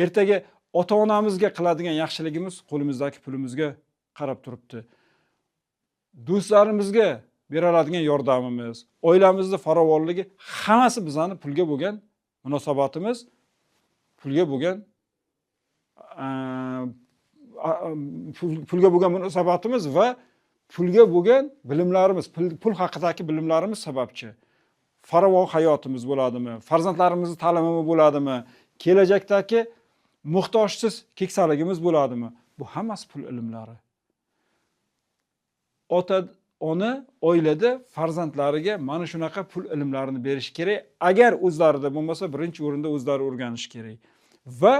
Ertaga ota-onamizga qiladigan yaxshiligimiz qo'limizdagi pulimizga qarab turibdi. Do'stlarimizga beradigan yordamimiz, oilamizning farovonligi hammasi bizning pulga bo'lgan munosabatimiz, pulga bo'lgan munosabatimiz va pulga bo'lgan bilimlarimiz, pul haqidagi bilimlarimiz sababchi. Farovon hayotimiz bo'ladimi? Farzandlarimizning ta'limi bo'ladimi? Kelajakdagi muhtojsiz keksaligimiz bo'ladimi? Bu hammasi pul ilmlari. Ota-ona oilada farzandlariga mana shunaqa pul ilmlarini berish kerak. Agar o'zlarida bo'lmasa, birinchi o'rinda o'zlari o'rganish kerak. Va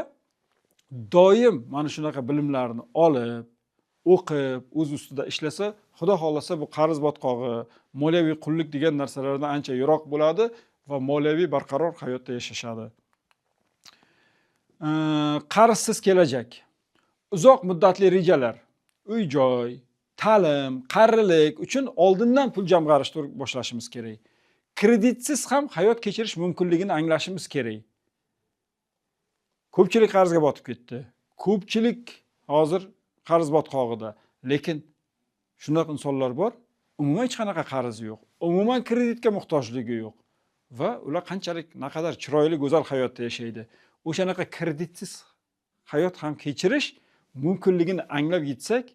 doim mana shunaqa bilimlarni olib, o'qib, o'z ustida ishlasa, Xudo xohlasa bu qarz botqog'i, moliyaviy qullik degan narsalardan ancha yiroq bo'ladi va moliyaviy barqaror hayotda yashashadi. Qarzsiz kelajak. Uzoq muddatli rejalar, uy-joy, ta'lim, qarilik uchun oldindan pul jamg'arishni boshlashimiz kerak. Kreditsiz ham hayot kechirish mumkinligini anglashimiz kerak. Ko'pchilik qarzga botib ketdi. Ko'pchilik hozir qarz botqog'ida. Lekin shunaqa insonlar bor, umuman hech qanaqa qarzi yo'q. Umuman kreditga muhtojligi yo'q. Va ular qanchalik naqadar chiroyli, go'zal hayotda yashaydi. O'shanaqa kreditsiz hayot ham kechirish mumkinligini anglab yetsak,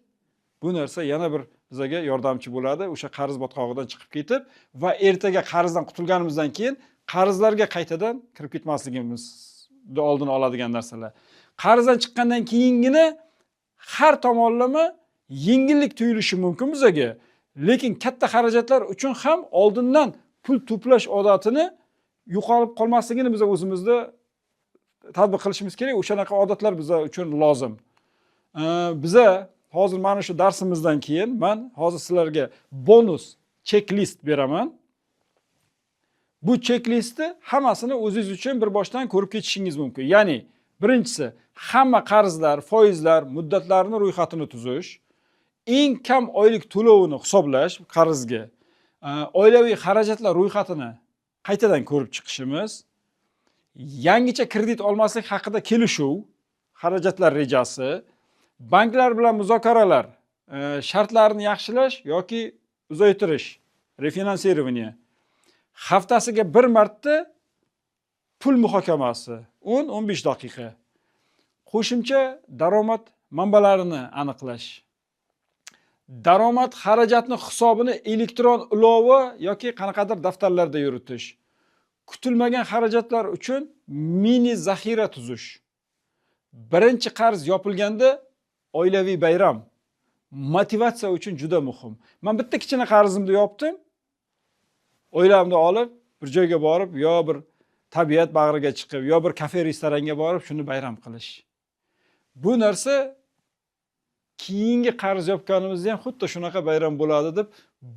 bu narsa yana bir bizga yordamchi bo'ladi. O'sha qarz botqog'idan chiqib ketib va ertaga qarzdan qutulganimizdan keyin qarzlarga qaytadan kirib ketmasligimizni oldini oladigan narsalar. Qarzdan chiqqandan keyingina har tomonlama yengillik tuyulishi mumkin bizga. Lekin katta xarajatlar uchun ham oldindan pul to'plash odatini yo'qolib qolmasligini biz o'zimizda tatbiq qilishimiz kerak. O'shanaqa odatlar biz uchun lozim. Biza hozir mana shu darsimizdan keyin men hozir sizlarga bonus checklist beraman. Bu checklistni hammasini o'zingiz uchun bir boshdan ko'rib ketishingiz mumkin. Ya'ni birinchisi, hamma qarzlar, foizlar, muddatlarini ro'yxatini tuzish, eng kam oylik to'lovini hisoblash qarzga, oilaviy xarajatlar ro'yxatini qaytadan ko'rib chiqishimiz, yangicha kredit olmaslik haqida kelishuv, xarajatlar rejasi, banklar bilan muzokaralar, shartlarini yaxshilash yoki uzaytirish, refinansирование, haftasiga bir marta pul muhokamasi, 10-15 daqiqa, qo'shimcha daromad manbalarini aniqlash, daromad xarajatni hisobini elektron ilova yoki qanaqadir daftarlarda yuritish, kutilmagan xarajatlar uchun mini zaxira tuzish, birinchi qarz yopilganda oilaviy bayram, motivatsiya uchun juda muhim. Men bitta kichkina qarzimni yopdim. O'ylamni olib, bir joyga borib, yo bir tabiat bag'riga chiqib, yo bir kafe restoranga borib, shuni bayram qilish. Bu narsa keyingi qarz yopganimizda ham xuddi shunaqa bayram bo'ladi deb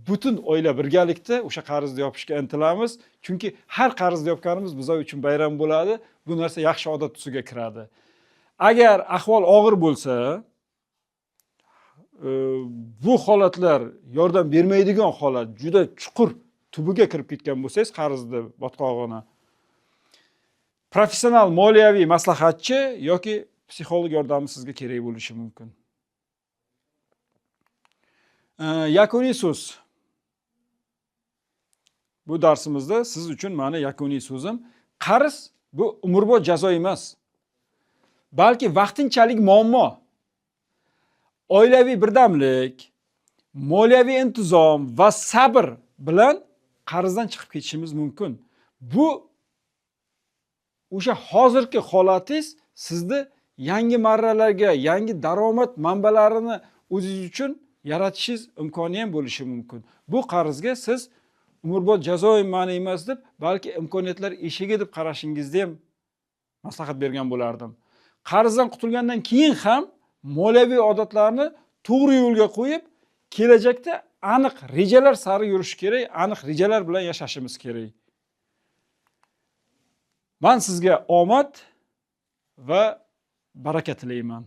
butun oila birgalikda o'sha qarzni yopishga intilamiz. Chunki har qarzni yopganimiz biz uchun bayram bo'ladi. Bu narsa yaxshi odat tusiga kiradi. Agar ahvol og'ir bo'lsa, bu holatlar yordam bermaydigan holat, juda chuqur tubiga kirib ketgan bo'lsangiz, qarzni botqog'ini, professional moliyaviy maslahatchi yoki psixolog yordami sizga kerak bo'lishi mumkin. Yakuniy so'z. Bu darsimizda siz uchun meni yakuniy so'zim, qarz bu umrbod jazo emas. Balki vaqtinchalik muammo. Oilaviy birdamlik, moliyaviy intizom va sabr bilan qarzdan chiqib ketishimiz mumkin. Bu o'sha hozirgi holatingiz sizni yangi marralarga, yangi daromad manbalarini o'zingiz uchun yaratishingiz imkoni ham bo'lishi mumkin. Bu qarzga siz umrbod jazo ma'ni emas deb, balki imkoniyatlar eshigi deb qarashingizni ham maslahat bergan bo'lardim. Qarzdan qutulgandan keyin ham moliyaviy odatlarni to'g'ri yo'lga qo'yib, kelajakda aniq rejalar sari yurish kerak, aniq rejalar bilan yashashimiz kerak. Men sizga omad va baraka tilayman.